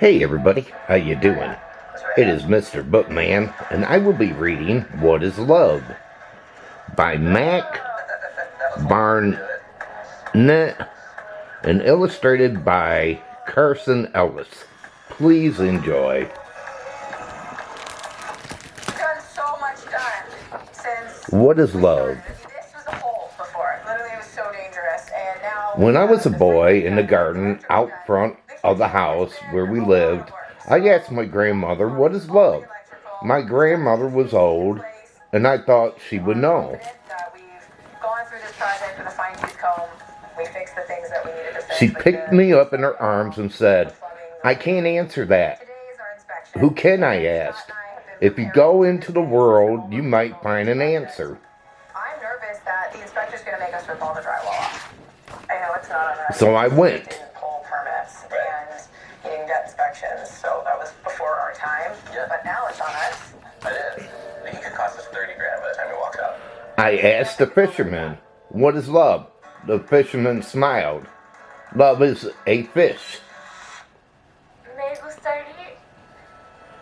Hey everybody, how you doing? It is Mr. Bookman, and I will be reading What is Love by Barnett and illustrated by Carson, Ellis. Please enjoy. Done so much done since What is love? this was a hole before. Literally, it was so dangerous, and now When I was a boy in the garden out front of the house where we lived, I asked my grandmother, what is love? My grandmother was old, and I thought she would know. We've gone through this project with a fine-tooth comb. We fixed the things that we needed to fix. She picked me up in her arms and said, I can't answer that. Who can I ask? If you go into the world, you might find an answer. I'm nervous that the inspector's going to make us rip all the drywall off. I know it's not on us. So I went. Didn't pull permits and he didn't get inspections, so that was before our time. Yeah. But now it's on us. It is. He could cost us 30 grand by the time he walks out. I asked the fisherman, what is love? The fisherman smiled. Love is a fish. Me gustaría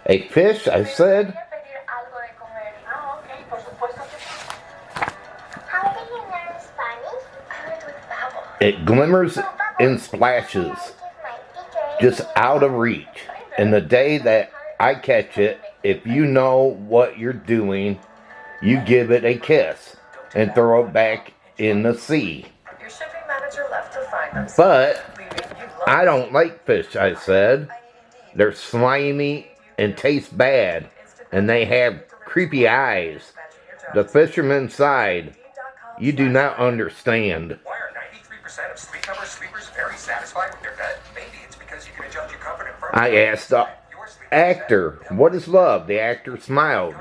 A fish, I said. pedir algo de comer. Ah, okay, por supuesto que sí. How do you learn Spanish? I learned with Babel. It glimmers and splashes, just out of reach. And the day that I catch it, if you know what you're doing, you give it a kiss and throw it back in the sea. Your shipping manager left to find them. But I don't like fish, I said. They're slimy and taste bad, and they have creepy eyes. The fisherman sighed. You do not understand. Why are 93% of Sleep Number sleepers very satisfied with their bed? Maybe it's because you can adjust your comfort in front of I asked the actor, what is love? The actor smiled.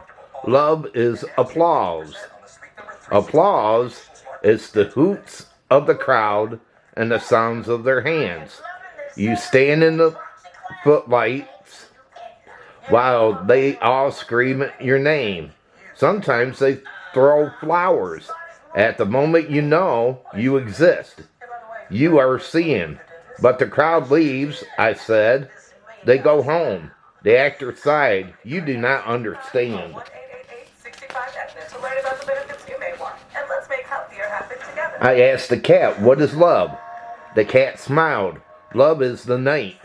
Love is applause. Applause is the hoots of the crowd and the sounds of their hands. You stand in the footlights while they all scream your name. Sometimes they throw flowers. At the moment you know you exist. You are seeing. But the crowd leaves, I said. They go home. The actor sighed. You do not understand. 888-65 to learn about the benefits you may want. And let's make healthier habits together. I asked the cat, what is love? The cat smiled. Love is the night.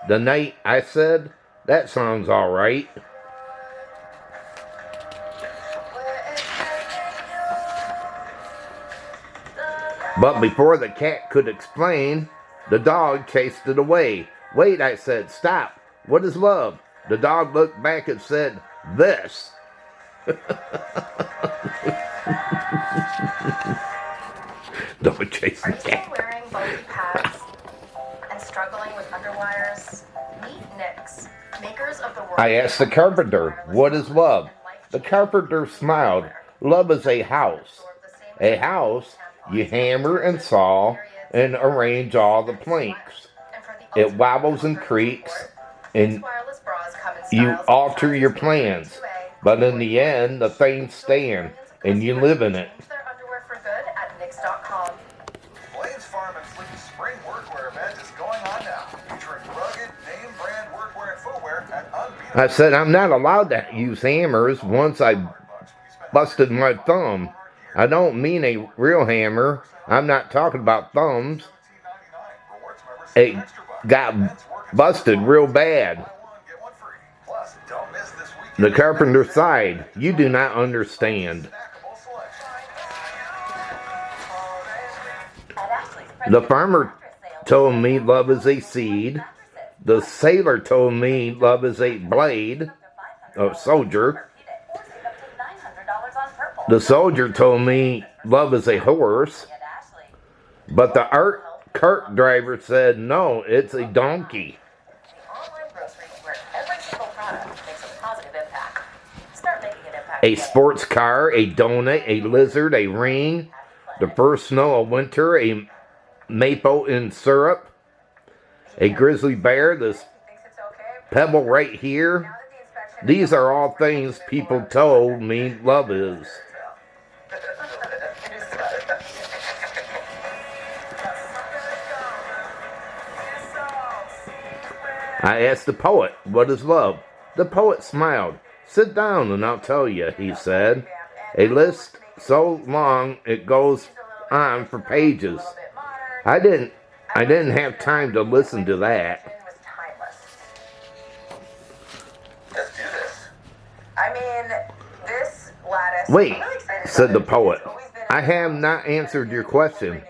The night, I said. That sounds all right. But before the cat could explain, the dog chased it away. Wait, I said, stop. What is love? The dog looked back and said, this. Don't chase the Are you cat. wearing bulky pads and struggling with underwires? Meet Nix, makers of the world. I asked the carpenter, what is love? The carpenter smiled. Love is a house. A house, you hammer and saw and arrange all the planks. It wobbles and creaks, and you alter your plans. But in the end, the things stand, and you live in it. Their underwear for good at Nix.com. Blaine's Farm and Fleet's spring workwear event is going on now, featuring rugged, name-brand workwear and footwear at unbeatable. I said, I'm not allowed to use hammers once I busted my thumb. I don't mean a real hammer. I'm not talking about thumbs. It got busted real bad. The carpenter sighed. You do not understand. The farmer told me love is a seed. The sailor told me love is a blade. A soldier. The soldier told me love is a horse. But the cart driver said no, it's a donkey. Online grocery where every single product makes a positive impact. Start making an impact. A sports car, a donut, a lizard, a ring, the first snow of winter, a maple in syrup, a grizzly bear, this pebble right here. These are all things people told me love is. I asked the poet, what is love? The poet smiled. Sit down and I'll tell you, he said. A list so long it goes on for pages. I didn't have time to listen to that. Let's do this. I mean, this lattice. Wait, said the poet. I have not answered your question.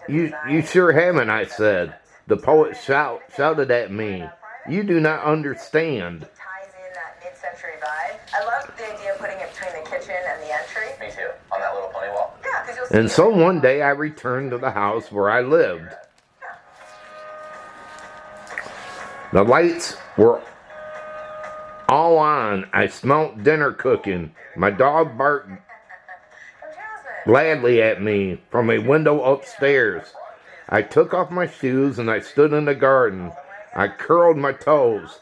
You sure haven't, I said. The poet shouted at me. You do not understand. Ties in that mid-century vibe. I love the idea of putting it between the kitchen and the entry. Me too. On that little pony wall. Yeah, because you'll see. And so one day I returned to the house where I lived. The lights were all on. I smelt dinner cooking. My dog barked From Jasmine. gladly at me from a window upstairs. I took off my shoes and I stood in the garden. I curled my toes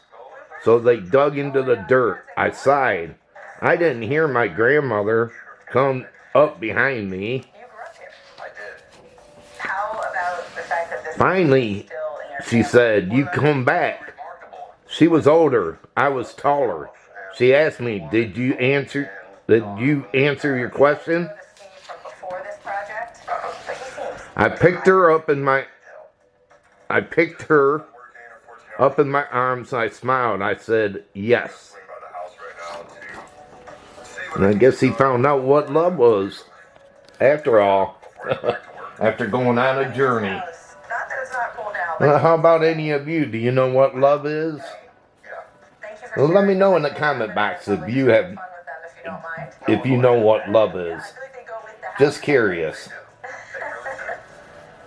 so they dug into the dirt. I sighed. I didn't hear my grandmother come up behind me. You grew up here. I did. How about the fact that this Finally, is still in your she family? said, you come back. Remarkable. She was older. I was taller. She asked me, did you answer your question? The Steve from before this project, but he seems. I picked her up in my arms and I smiled. I said, yes. And I guess he found out what love was. After all, after going on a journey. Not that it's not cool now, but How about any of you? Do you know what love is? thank you for Well, let me sharing. know in the comment box if you have, Fun with them if you don't mind. if you know what love is. I feel like they go with the house. Just curious.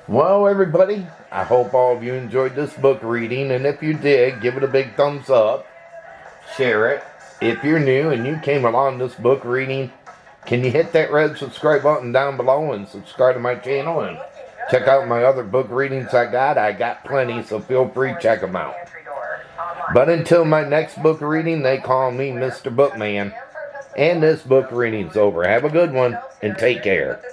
Well, everybody, I hope all of you enjoyed this book reading, and if you did, give it a big thumbs up, share it. If you're new and you came along this book reading, can you hit that red subscribe button down below and subscribe to my channel and check out my other book readings I got plenty, so feel free to check them out. Pantry door online. But until my next book reading, they call me Mr. Bookman, and this book reading's over. Have a good one, and take care. With the